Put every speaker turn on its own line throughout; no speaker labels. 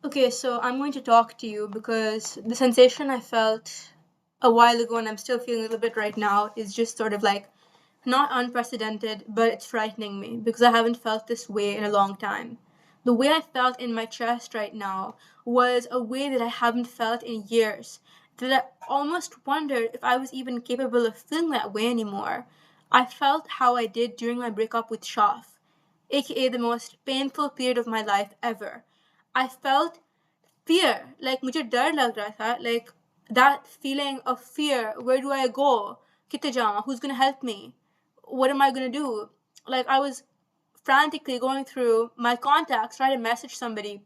Okay, so I'm going to talk to you because the sensation I felt a while ago and I'm still feeling a little bit right now is just sort of like not unprecedented, but it's frightening me because I haven't felt this way in a long time. The way I felt in my chest right now was a way that I haven't felt in years, that I almost wondered if I was even capable of feeling that way anymore. I felt how I did during my breakup with Shaf, aka the most painful period of my life ever. I felt fear, like मुझे डर लग रहा था, like that feeling of fear. Where do I go? कितने जाऊँ? Who's gonna help me? What am I gonna do? Like I was frantically going through my contacts, trying to message somebody.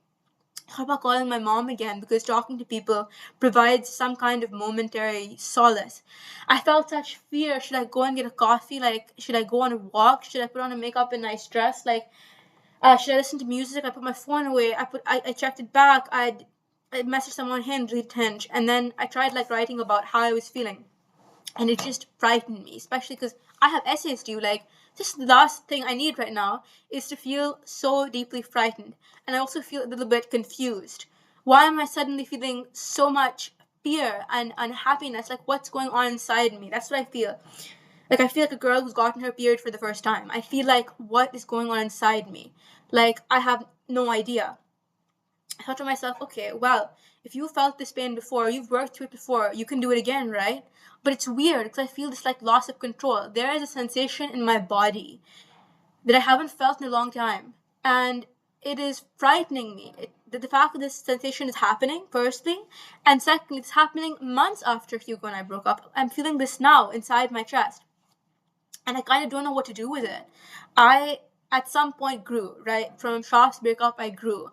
How about calling my mom again? Because talking to people provides some kind of momentary solace. I felt such fear. Should I go and get a coffee? Like, should I go on a walk? Should I put on a makeup and nice dress? Like, should I listen to music? I put my phone away. I checked it back. I messaged someone Hinge, deleted Hinge, and then I tried like writing about how I was feeling, and it just frightened me, especially because I have essays due. Like, just the last thing I need right now is to feel so deeply frightened, and I also feel a little bit confused. Why am I suddenly feeling so much fear and unhappiness? Like, what's going on inside me? That's what I feel. Like I feel like a girl who's gotten her period for the first time. I feel like what is going on inside me? Like I have no idea. I thought to myself, okay, well, if you felt this pain before, you've worked through it before, you can do it again, right? But it's weird because I feel this like loss of control. There is a sensation in my body that I haven't felt in a long time. And it is frightening me. The fact that this sensation is happening, firstly, and secondly, it's happening months after Hugo and I broke up. I'm feeling this now inside my chest and I kind of don't know what to do with it. I at some point grew, right? From Shaf's breakup, I grew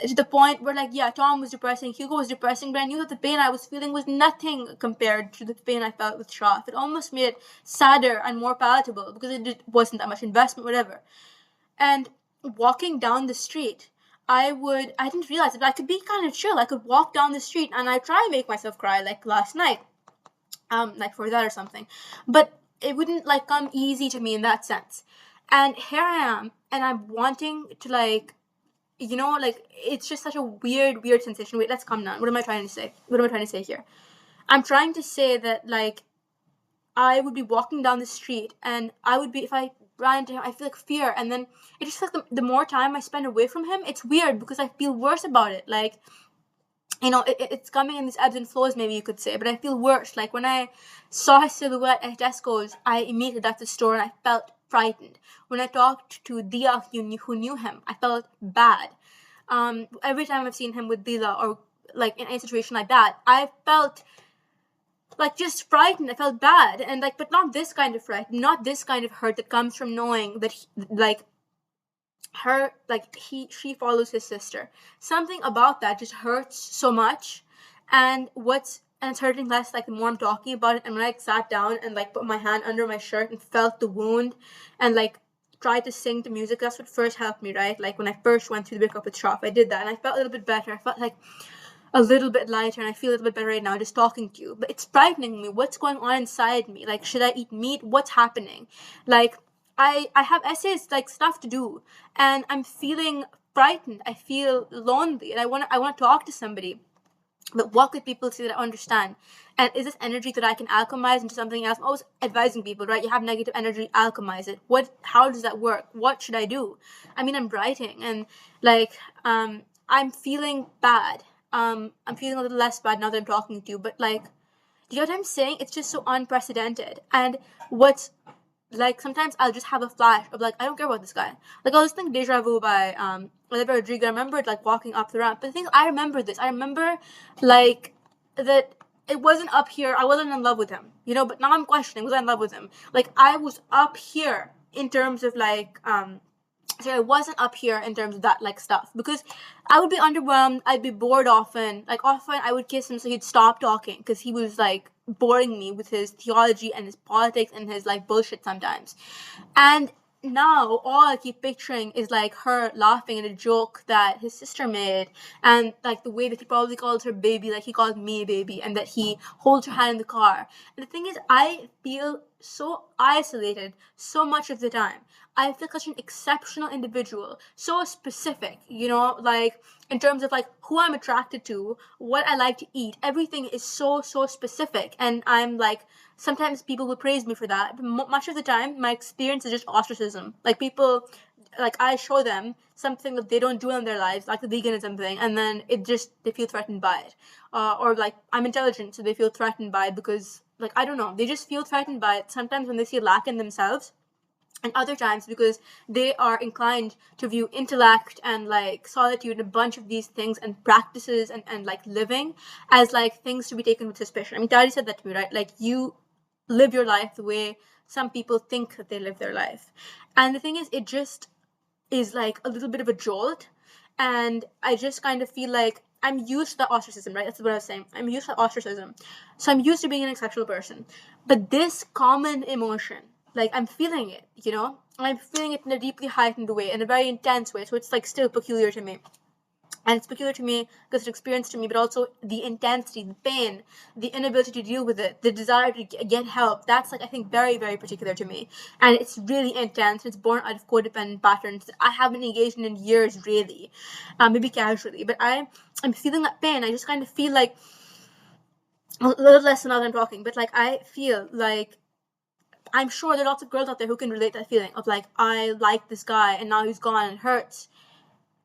to the point where, like, yeah, Tom was depressing, Hugo was depressing, but I knew that the pain I was feeling was nothing compared to the pain I felt with Shaf. It almost made it sadder and more palatable because it wasn't that much investment, whatever. And walking down the street, I didn't realize that I could be kind of chill. I could walk down the street and I try to make myself cry, like last night, like for that or something. But it wouldn't like come easy to me in that sense. And here I am, and I'm wanting to like, like it's just such a weird sensation. Wait, let's calm down. What am I trying to say? What am I trying to say here? I'm trying to say that like I would be walking down the street, and I would be if I ran into him, I feel like fear, and then it just feels like the more time I spend away from him, it's weird because I feel worse about it. Like it's coming in these ebbs and flows, maybe you could say, but I feel worse. Like when I saw his silhouette at Tesco's, I immediately left the store and I felt frightened. When I talked to Dia, who knew him, I felt bad. Every time I've seen him with Dila or like in any situation like that, I felt like just frightened. I felt bad, and like, but not this kind of fright, not this kind of hurt that comes from knowing that like her like she follows his sister. Something about that just hurts so much, and it's hurting less like the more I'm talking about it. And when I sat down and like put my hand under my shirt and felt the wound and like tried to sing the music, that's what first helped me, right? Like when I first went through the breakup with Shaf, I did that and I felt a little bit better. I felt like a little bit lighter, and I feel a little bit better right now just talking to you. But it's frightening me. What's going on inside me? Like, should I eat meat? What's happening? Like, I have essays, like stuff to do, and I'm feeling frightened. I feel lonely, and I wanna talk to somebody. But what could people say that I understand? And is this energy that I can alchemize into something else? I'm always advising people, right? You have negative energy, alchemize it. How does that work? What should I do? I mean, I'm writing and like, I'm feeling bad. I'm feeling a little less bad now that I'm talking to you, but like, do you know what I'm saying? It's just so unprecedented. And what's like sometimes I'll just have a flash of like I don't care about this guy. Like I was listening to Deja Vu by Olivia Rodrigo. I remember like walking up the ramp. But the thing I remember this. I remember like that it wasn't up here. I wasn't in love with him. But now I'm questioning, was I in love with him? Like I was up here in terms of like so I wasn't up here in terms of that like stuff because I would be underwhelmed. I'd be bored often. Like often I would kiss him so he'd stop talking because he was like boring me with his theology and his politics and his like bullshit sometimes. And now all I keep picturing is like her laughing at a joke that his sister made, and like the way that he probably calls her baby, like he called me a baby, and that he holds her hand in the car. And the thing is, I feel so isolated so much of the time. I feel such an exceptional individual, so specific, like in terms of like who I'm attracted to, what I like to eat. Everything is so specific, and I'm like, sometimes people will praise me for that. But much of the time, my experience is just ostracism. Like people, like I show them something that they don't do in their lives, like the veganism thing, and then they feel threatened by it, or like I'm intelligent, so they feel threatened by it because like I don't know, they just feel threatened by it sometimes when they see a lack in themselves, and other times because they are inclined to view intellect and like solitude and a bunch of these things and practices and like living as like things to be taken with suspicion. I mean, Daddy said that to me, right? Like you live your life the way some people think that they live their life. And the thing is, it just is like a little bit of a jolt. And I just kind of feel like I'm used to the ostracism, right? That's what I was saying. I'm used to ostracism. So I'm used to being an exceptional person. But this common emotion, like I'm feeling it, I'm feeling it in a deeply heightened way, in a very intense way. So it's like still peculiar to me. And it's peculiar to me because it's experienced to me, but also the intensity, the pain, the inability to deal with it, the desire to get help. That's like, I think, very, very particular to me. And it's really intense. It's born out of codependent patterns that I haven't engaged in years, really. Maybe casually. But I'm feeling that pain. I just kind of feel like, a little less now that I'm talking, but like I feel like I'm sure there are lots of girls out there who can relate to that feeling of like, I like this guy and now he's gone and it hurts.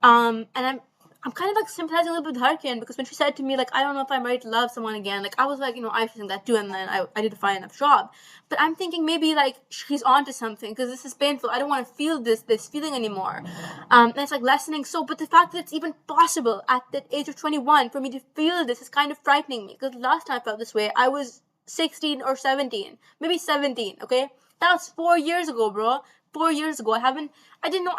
And I'm kind of like sympathizing a little bit with Hurricane because when she said to me, like, I don't know if I'm ready to love someone again, like, I was like, I think that too, and then I did a fine enough job. But I'm thinking maybe, like, she's onto something because this is painful. I don't want to feel this feeling anymore. And it's, like, lessening. So, but the fact that it's even possible at the age of 21 for me to feel this is kind of frightening me because last time I felt this way, I was 16 or 17, maybe 17, okay? That was 4 years ago, bro. 4 years ago. I didn't know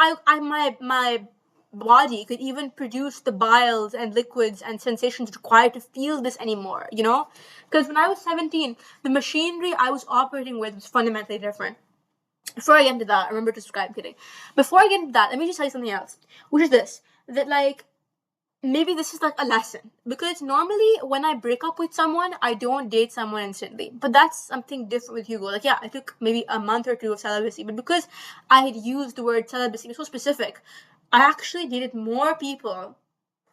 my body could even produce the biles and liquids and sensations required to feel this anymore, Because when I was 17, the machinery I was operating with was fundamentally different. Before I get into that, I remember to describe, kidding. Before I get into that, let me just tell you something else, which is this, that like, maybe this is like a lesson because normally when I break up with someone, I don't date someone instantly. But that's something different with Hugo. Like, yeah, I took maybe a month or two of celibacy, but because I had used the word celibacy, it was so specific. I actually dated more people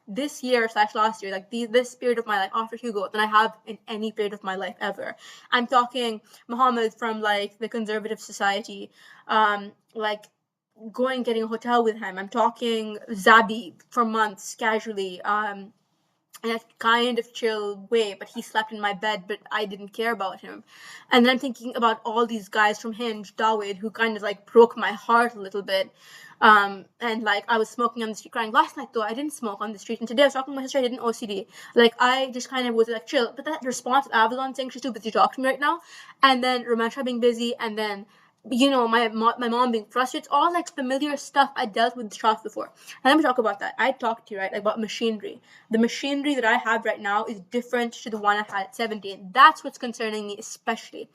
this year / last year, like this period of my life after Hugo, than I have in any period of my life ever. I'm talking Muhammad from like the conservative society, like getting a hotel with him. I'm talking Zabi for months casually, in a kind of chill way, but he slept in my bed, but I didn't care about him. And then I'm thinking about all these guys from Hinge, Dawid, who kind of like broke my heart a little bit. And like I was smoking on the street crying. Last night though, I didn't smoke on the street. And today I was talking to my sister, I didn't OCD. Like I just kind of was like chill. But that response of Avalon saying she's too busy to talk to me right now, and then Ramesh being busy, and then my mom being frustrated. It's all like familiar stuff I dealt with Shaf before. And let me talk about that. I talked to you, right, like, about machinery. The machinery that I have right now is different to the one I had at 17. That's what's concerning me especially.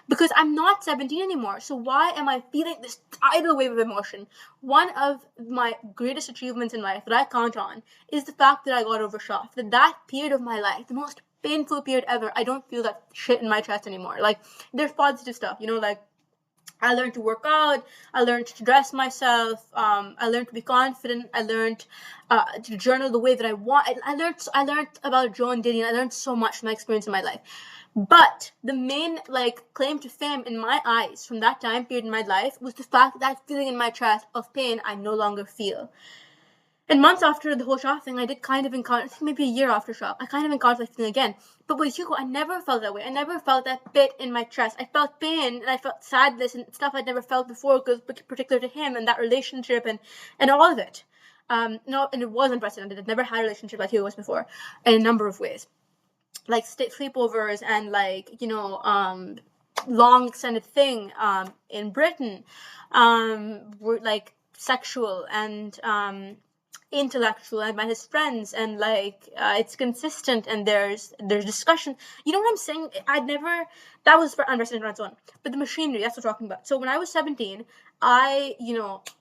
Because I'm not 17 anymore. So why am I feeling this tidal wave of emotion? One of my greatest achievements in life that I count on is the fact that I got over Shaf. That period of my life, the most painful period ever, I don't feel that shit in my chest anymore. Like, there's positive stuff, like, I learned to work out. I learned to dress myself. I learned to be confident. I learned to journal the way that I want. I learned about Joe and Diddy, and I learned so much from my experience in my life. But the main like claim to fame in my eyes from that time period in my life was the fact that feeling in my chest of pain I no longer feel. And months after the whole Shah thing, I did kind of encounter, I think maybe a year after Shah, I kind of encountered that feeling again. But with Hugo, I never felt that way. I never felt that bit in my chest. I felt pain and I felt sadness and stuff I'd never felt before, because particular to him and that relationship and all of it. No, and it was unprecedented. I'd never had a relationship like Hugo was before in a number of ways. Like sleepovers and like, long extended thing in Britain, were like sexual and intellectual. I met his friends, and like it's consistent, and there's discussion. You know what I'm saying? That was for unprecedented on its own. But the machinery, that's what we're talking about. So when I was 17, I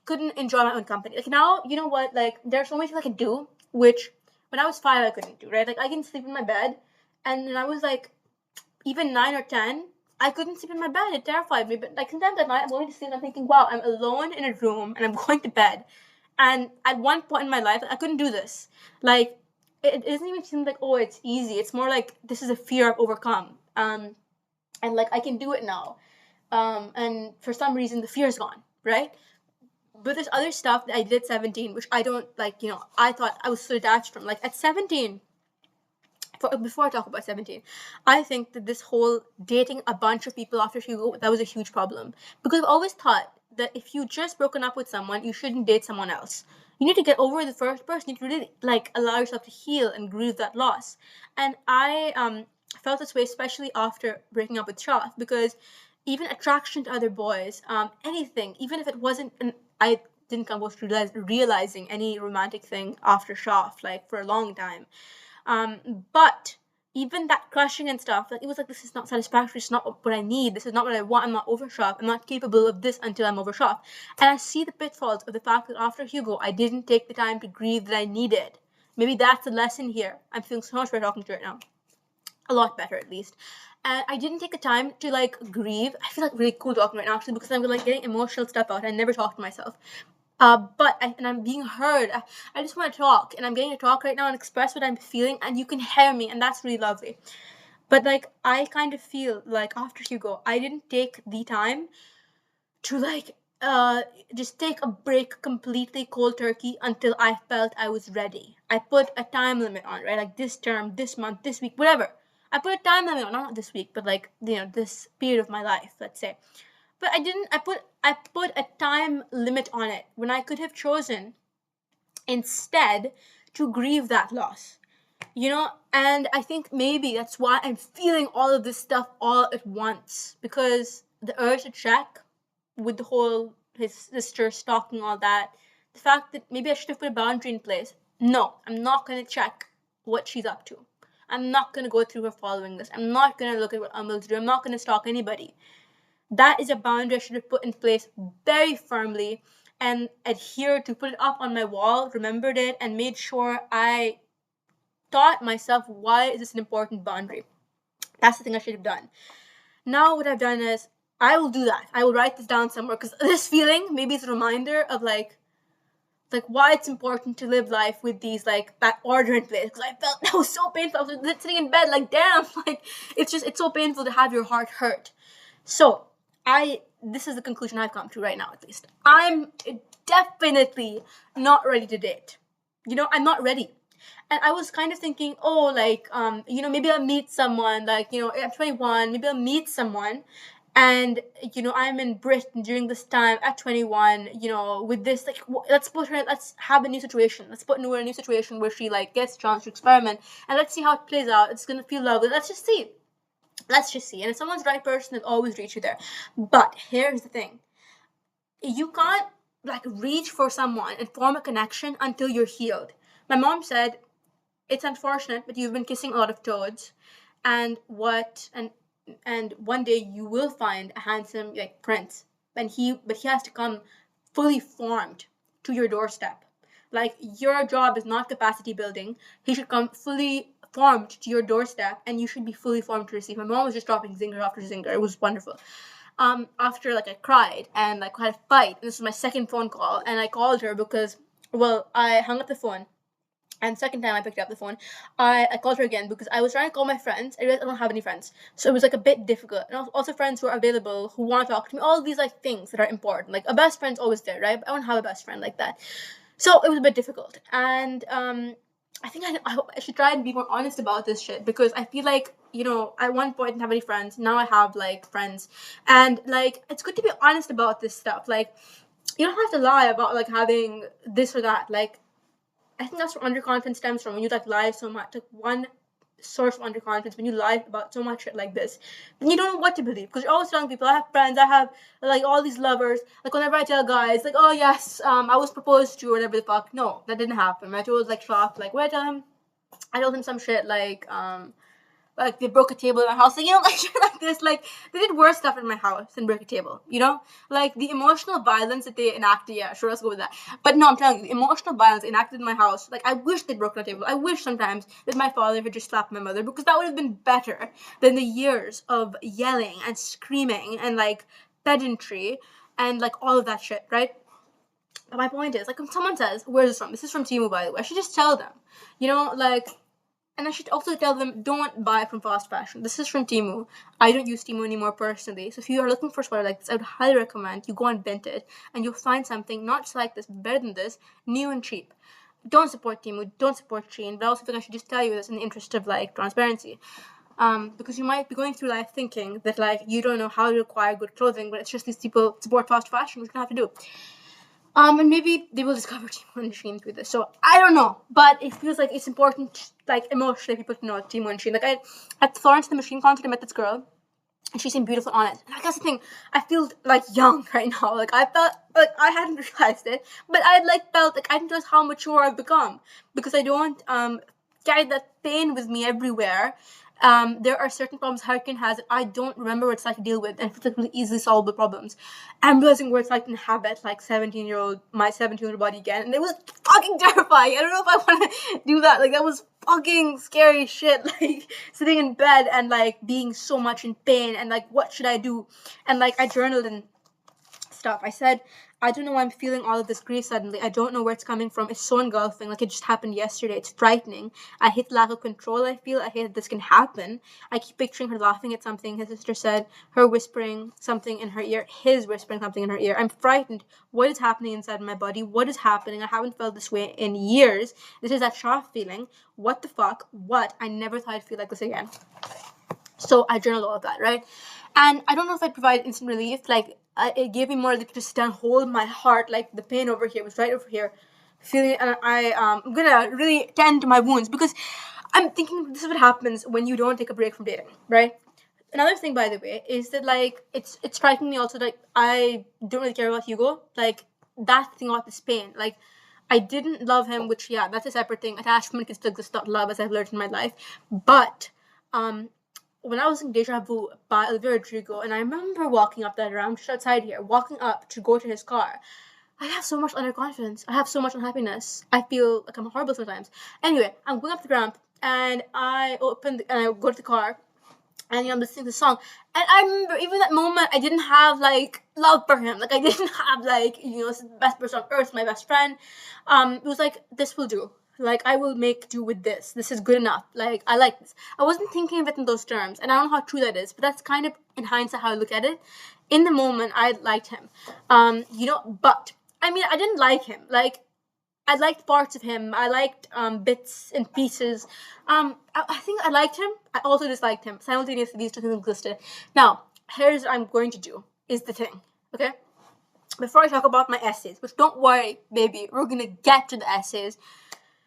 couldn't enjoy my own company. Like now, you know what? Like there's so many things I can do, which when I was 5 I couldn't do. Right? Like I can sleep in my bed, and when I was like even 9 or 10, I couldn't sleep in my bed. It terrified me. But like sometimes at night, I'm going to sleep and I'm thinking, wow, I'm alone in a room and I'm going to bed. And at one point in my life, I couldn't do this. Like it doesn't even seem like, oh, it's easy. It's more like this is a fear I've overcome. And like I can do it now. And for some reason, the fear's gone, right? But there's other stuff that I did at 17, which I don't like. I thought I was so detached from. Like at 17, before I talk about 17, I think that this whole dating a bunch of people after Hugo, that was a huge problem. Because I've always thought that if you just broken up with someone, you shouldn't date someone else. You need to get over the first person. You need to really like allow yourself to heal and grieve that loss. And I felt this way especially after breaking up with Shaf, because even attraction to other boys, anything, even if it wasn't I didn't come close to realizing any romantic thing after Shaf, like for a long time. But even that crushing and stuff, like it was like this is not satisfactory. It's not what I need. This is not what I want. I'm not over Shaf. I'm not capable of this until I'm over Shaf. And I see the pitfalls of the fact that after Hugo, I didn't take the time to grieve that I needed. Maybe that's the lesson here. I'm feeling so much better talking to you right now. A lot better at least. And I didn't take the time to like grieve. I feel like really cool talking right now actually, because I'm like getting emotional stuff out. I never talk to myself. And I'm being heard. I just want to talk, and I'm getting to talk right now and express what I'm feeling, and you can hear me, and that's really lovely. But like, I kind of feel like after Hugo, I didn't take the time to like just take a break completely cold turkey until I felt I was ready. I put a time limit on it, right? Like this term, this month, this week, whatever. I put a time limit on, not this week, but like this period of my life, let's say. But I didn't. I put a time limit on it when I could have chosen instead to grieve that loss. And I think maybe that's why I'm feeling all of this stuff all at once, because the urge to check with the whole his sister stalking, all that, the fact that maybe I should have put a boundary in place. No, I'm not going to check what she's up to. I'm not going to go through her following this. I'm not going to look at what Amal's doing. I'm not going to stalk anybody. That is a boundary I should have put in place very firmly and adhered to, put it up on my wall, remembered it, and made sure I taught myself why is this an important boundary. That's the thing I should have done. Now what I've done is I will do that. I will write this down somewhere, because this feeling maybe it's a reminder of like why it's important to live life with these like that order in place. Because I felt that was so painful. I was sitting in bed like damn, like it's so painful to have your heart hurt. So this is the conclusion I've come to right now, at least. I'm definitely not ready to date. I'm not ready. And I was kind of thinking, oh, like, maybe I'll meet someone, like, I'm 21, maybe I'll meet someone. And, I'm in Britain during this time at 21, with this, like, let's have a new situation. Let's put her in a new situation where she, like, gets a chance to experiment. And let's see how it plays out. It's going to feel lovely. Let's just see. And if someone's the right person, they'll always reach you there. But here's the thing. You can't like reach for someone and form a connection until you're healed. My mom said, it's unfortunate, but you've been kissing a lot of toads, and one day you will find a handsome like prince, but he has to come fully formed to your doorstep. Like your job is not capacity building. He should come fully formed to your doorstep, and you should be fully formed to receive. My mom was just dropping zinger after zinger. It was wonderful. After like I cried and like had a fight, and this was my second phone call, and I called her because, well, I hung up the phone. And second time I picked up the phone, I called her again because I was trying to call my friends. I realized I don't have any friends. So it was like a bit difficult. And also friends who are available, who want to talk to me. All these like things that are important. Like a best friend's always there, right? But I don't have a best friend like that. So it was a bit difficult. And I think I should try and be more honest about this shit, because I feel like, at one point I didn't have any friends. Now I have like friends. And like it's good to be honest about this stuff. Like you don't have to lie about like having this or that. Like I think that's where underconfidence stems from, when you like lie so much. Like one source of underconfidence, when you lie about so much shit like this, then you don't know what to believe, because you're always telling people, I have friends, I have like all these lovers. Like whenever I tell guys, like, oh yes, I was proposed to or whatever the fuck. No, that didn't happen. I told like Shaf, like, what I told him some shit like Like they broke a table in my house, like, like shit like this. Like they did worse stuff in my house than break a table, like the emotional violence that they enacted. Yeah, sure, let's go with that. But no, I'm telling you, the emotional violence enacted in my house. Like I wish they'd broken a table. I wish sometimes that my father had just slapped my mother, because that would have been better than the years of yelling and screaming and like pedantry and like all of that shit, right? But my point is, like, when someone says, "Where's this from?" This is from Timu, by the way. I should just tell them, like, and I should also tell them, don't buy from fast fashion. This is from Timu. I don't use Timu anymore personally. So if you are looking for sweater like this, I would highly recommend you go on Vinted and you'll find something not just like this, but better than this, new and cheap. Don't support Timu. Don't support Shein. But I also think I should just tell you this in the interest of like transparency. Because you might be going through life thinking that like you don't know how to acquire good clothing, but it's just these people support fast fashion, which you have to do. And maybe they will discover Timo and Sheen through this. So I don't know, but it feels like it's important, like emotionally, people to know Timo and Sheen. Like at Florence the Machine concert, I met this girl, and she seemed beautiful on it. And that's the thing. I feel like young right now. Like I felt like I hadn't realized it, but I like felt like I didn't realize how mature I've become, because I don't carry that pain with me everywhere. There are certain problems Hurricane has that I don't remember what it's like to deal with, and it's like really easily solvable problems. I'm realizing what it's like to inhabit like my 17-year-old body again, and it was fucking terrifying. I don't know if I want to do that. Like that was fucking scary shit. Like sitting in bed and like being so much in pain, and like what should I do? And like I journaled and stuff. I said, I don't know why I'm feeling all of this grief suddenly. I don't know where it's coming from. It's so engulfing. Like it just happened yesterday. It's frightening. I hate the lack of control I feel. I hate that this can happen. I keep picturing her laughing at something his sister said, her whispering something in her ear, his whispering something in her ear. I'm frightened. What is happening inside my body? What is happening? I haven't felt this way in years. This is that shock feeling. What the fuck? What? I never thought I'd feel like this again. So I journaled all of that, right? And I don't know if I provided instant relief. Like it gave me more to sit down, hold my heart. Like the pain over here was right over here, feeling. And I'm gonna really tend to my wounds, because I'm thinking this is what happens when you don't take a break from dating, right? Another thing, by the way, is that like it's striking me also that I don't really care about Hugo. Like that thing about this pain, like. I didn't love him, which yeah, that's a separate thing. Attachment can still exist, not love, as I've learned in my life. But when I was in Deja Vu by Olivia Rodrigo, and I remember walking up that ramp just outside here, walking up to go to his car, I have so much underconfidence. I have so much unhappiness. I feel like I'm horrible sometimes. Anyway, I'm going up the ramp, and I go to the car, and I'm listening to the song, and I remember even that moment I didn't have like love for him. Like I didn't have like this is the best person on earth, my best friend. It was like this will do. Like I will make do with this. This is good enough. Like I like this. I wasn't thinking of it in those terms, and I don't know how true that is, but that's kind of in hindsight how I look at it. In the moment, I liked him. But I mean, I didn't like him. Like I liked parts of him. I liked bits and pieces. I think I liked him. I also disliked him. Simultaneously, these two things existed. Now, here's what I'm going to do. Is the thing, okay? Before I talk about my essays, which don't worry, baby, we're gonna get to the essays.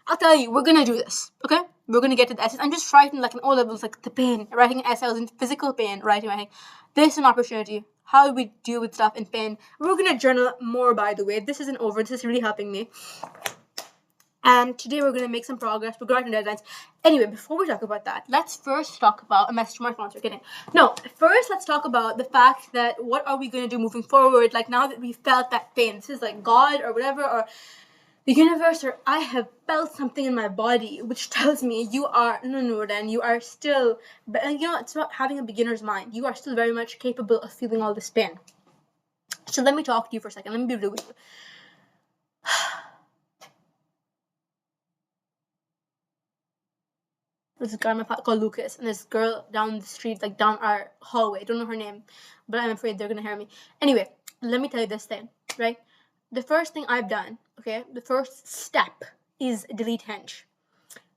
I'll tell you, we're gonna do this, okay? We're gonna get to the essays. I'm just frightened, like in O levels, like the pain. Writing an essay, I was in physical pain writing. This is an opportunity. How do we deal with stuff in pain? We're gonna journal more, by the way. This isn't over. This is really helping me. And today we're gonna make some progress. We're going to deadlines. Anyway, before we talk about that, let's first talk about a message to my sponsor. Kidding. No, first let's talk about the fact that what are we gonna do moving forward? Like now that we felt that pain, this is like God or whatever, or the universe, or I have felt something in my body which tells me you are Nurudan, you are still, but it's not having a beginner's mind. You are still very much capable of feeling all this pain. So let me talk to you for a second. Let me be real with you. This guy called Lucas, and this girl down the street, like down our hallway. I don't know her name, but I'm afraid they're gonna hear me. Anyway, let me tell you this thing, right? The first thing I've done, okay, the first step is delete Hinge.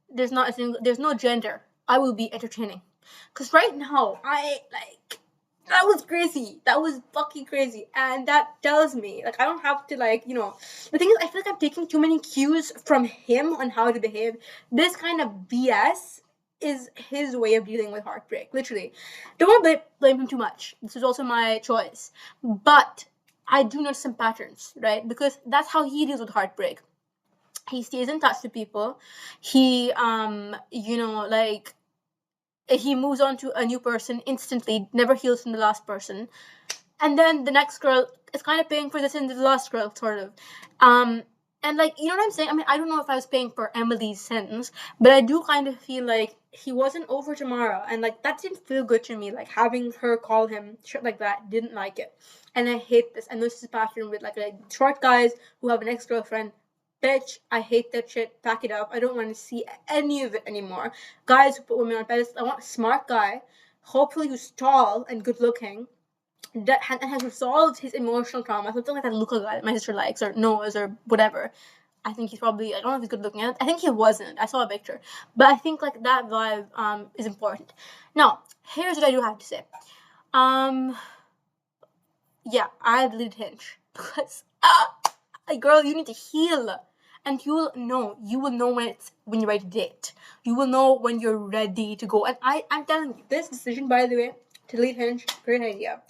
There's no gender. I will be entertaining, cause right now that was crazy. That was fucking crazy, and that tells me like I don't have to The thing is, I feel like I'm taking too many cues from him on how to behave. This kind of BS is his way of dealing with heartbreak. Literally, don't want to blame him too much. This is also my choice, but I do notice some patterns, right? Because that's how he deals with heartbreak. He stays in touch with people. He, he moves on to a new person instantly, never heals from the last person, and then the next girl is kind of paying for the sins of the last girl, sort of. And like, you know what I'm saying? I mean, I don't know if I was paying for Emily's sins, but I do kind of feel like he wasn't over tomorrow, and like that didn't feel good to me. Like having her call him shit like that, didn't like it, and I hate this. I know this is a pattern with like short guys who have an ex girlfriend. Bitch, I hate that shit. Pack it up. I don't want to see any of it anymore. Guys who put women on pedestals. I want a smart guy, hopefully who's tall and good looking, that has resolved his emotional trauma. Something like that Luca guy that my sister likes or knows or whatever. I think he's probably, I don't know if he's good looking. I think he wasn't. I saw a picture. But I think like that vibe is important. Now, here's what I do have to say. Yeah, I deleted Hinge because girl, you need to heal. And you will know when you're ready to date. You will know when you're ready to go. And I'm telling you, this decision, by the way, to delete Hinge, great idea.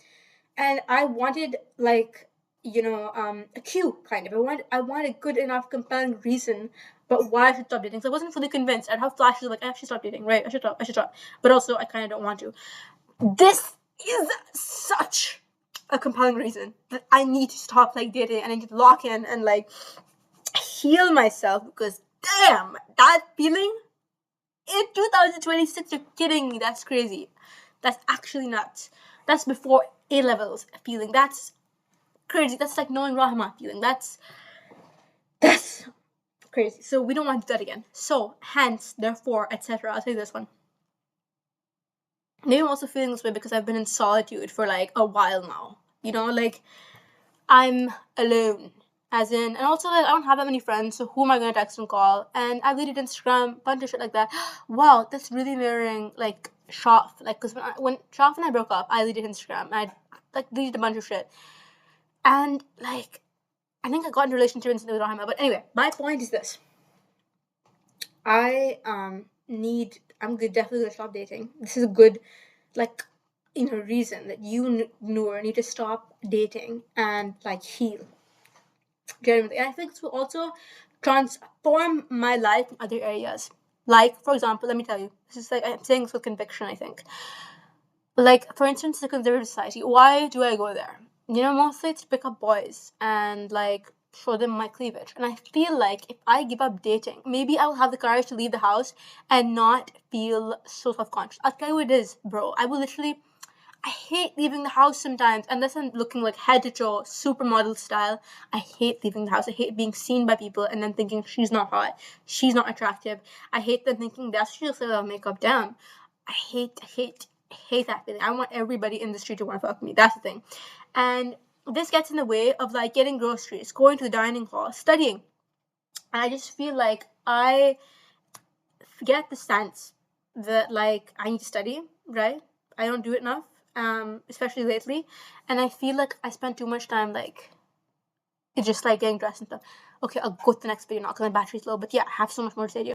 And I wanted like, a cue kind of. I wanted a good enough compelling reason but why I should stop dating. So I wasn't fully convinced. I'd have flashes of like, I should stop dating, right? I should stop. But also I kinda don't want to. This is such a compelling reason that I need to stop like dating and I need to lock in and like heal myself, because damn, that feeling in 2026, you're kidding me. That's crazy. That's actually nuts. That's before A levels feeling. That's crazy. That's like knowing Rahma feeling. That's crazy. So we don't want to do that again. So hence, therefore, etc. I'll say this one. Maybe I'm also feeling this way because I've been in solitude for like a while now. Like I'm alone. As in, and also like I don't have that many friends, so who am I gonna text and call? And I deleted Instagram, bunch of shit like that. Wow, that's really mirroring like Shaf. Like, cause when Shaf and I broke up, I deleted Instagram. And I like deleted a bunch of shit. And like, I think I got into a relationship instantly with Rahima. But anyway, my point is this: I I'm definitely gonna stop dating. This is a good, like, reason that you need to stop dating and like heal. Genuinely. And I think this will also transform my life in other areas. Like, for example, let me tell you, this is like, I'm saying this with conviction, I think. Like, for instance, the conservative society, why do I go there? Mostly it's to pick up boys and like show them my cleavage. And I feel like if I give up dating, maybe I will have the courage to leave the house and not feel so self-conscious. I'll tell you what it is, bro. I hate leaving the house sometimes, unless I'm looking like head to toe, supermodel style. I hate leaving the house. I hate being seen by people and then thinking she's not hot, she's not attractive. I hate them thinking that's she looks like without makeup. Damn, I hate that feeling. I want everybody in the street to want to fuck me. That's the thing, and this gets in the way of like getting groceries, going to the dining hall, studying. And I just feel like I get the sense that like I need to study, right? I don't do it enough, especially lately, and I feel like I spend too much time like just like getting dressed and stuff. Okay, I'll go to the next video now because my battery's low. But yeah, I have so much more to say to you.